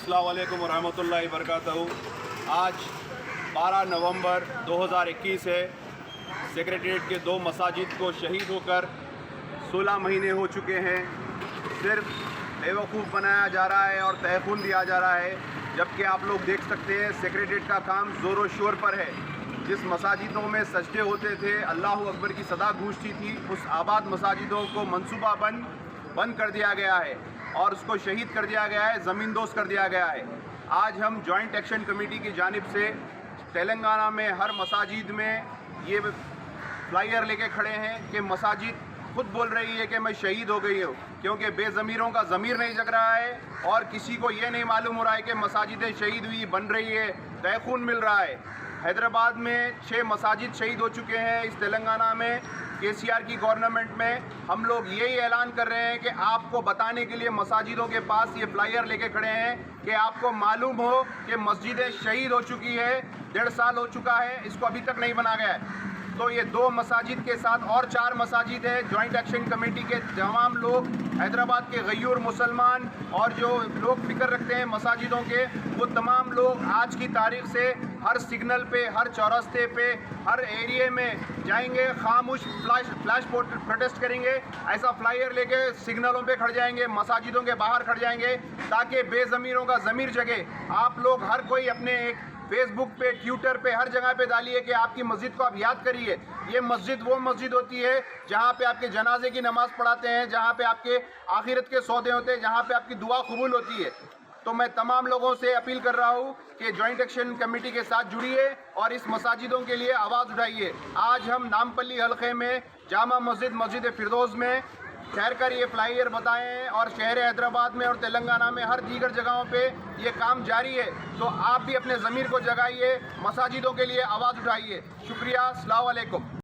अस्सलाम वालेकुम वरहमतुल्लाहि वबरकातुहू। आज 12 नवंबर 2021 है। सेक्रेटेरिएट के 2 मसाजिद को शहीद होकर 16 महीने हो चुके हैं। सिर्फ बेवकूफ़ बनाया जा रहा है और तहफ़्फ़ुज़ दिया जा रहा है, जबकि आप लोग देख सकते हैं सेक्रेटेरिएट का काम ज़ोर शोर पर है। जिस मसाजिदों में सजदे होते थे, अल्लाहु अकबर की सदा गूंजती थी, उस आबाद मसाजिदों को मनसूबा बंद कर दिया गया है और उसको शहीद कर दिया गया है, ज़मींदोज़ कर दिया गया है। आज हम जॉइंट एक्शन कमेटी की जानिब से तेलंगाना में हर मसाजिद में ये फ्लायर लेके खड़े हैं कि मसाजिद खुद बोल रही है कि मैं शहीद हो गई हूँ, क्योंकि बेज़मीरों का ज़मीर नहीं जग रहा है और किसी को ये नहीं मालूम हो रहा है कि मसाजिदें शहीद हुई बन रही है, तहख़ून मिल रहा है। हैदराबाद में 6 मसाजिद शहीद हो चुके हैं। इस तेलंगाना में केसीआर की गवर्नमेंट में हम लोग यही ऐलान कर रहे हैं कि आपको बताने के लिए मसाजिदों के पास ये फ्लायर लेके खड़े हैं कि आपको मालूम हो कि मस्जिदें शहीद हो चुकी है, 1.5 साल हो चुका है, इसको अभी तक नहीं बना गया है। तो ये 2 मसाजिद के साथ और 4 मसाजिद है। जॉइंट एक्शन कमेटी के तमाम लोग, हैदराबाद के गयूर मुसलमान और जो लोग फिक्र रखते हैं मसाजिदों के, वो तमाम लोग आज की तारीख से हर सिग्नल पे, हर चौरस्ते पे, हर एरिए में जाएंगे, खामोश फ्लैश प्रोटेस्ट करेंगे। ऐसा फ्लायर लेके सिग्नलों पे खड़ जाएंगे, मसाजिदों के बाहर खड़ जाएंगे, ताकि बेज़मीरों का ज़मीर जगे। आप लोग हर कोई अपने एक फेसबुक पे, ट्विटर पे, हर जगह पे डालिए कि आपकी मस्जिद को आप याद करिए। ये मस्जिद वो मस्जिद होती है जहाँ पे आपके जनाजे की नमाज़ पढ़ाते हैं, जहाँ पे आपके आखिरत के सौदे होते हैं, जहाँ पे आपकी दुआ कबूल होती है। तो मैं तमाम लोगों से अपील कर रहा हूँ कि जॉइंट एक्शन कमेटी के साथ जुड़िए और इस मसाजिदों के लिए आवाज़ उठाइए। आज हम नामपल्ली हल्के में जामा मस्जिद फिरदौस में ठहर कर ये फ्लायर बताए हैं और शहर हैदराबाद में और तेलंगाना में हर दीगर जगहों पे ये काम जारी है। तो आप भी अपने ज़मीर को जगाइए, मसाजिदों के लिए आवाज़ उठाइए। शुक्रिया, अस्सलाम वालेकुम।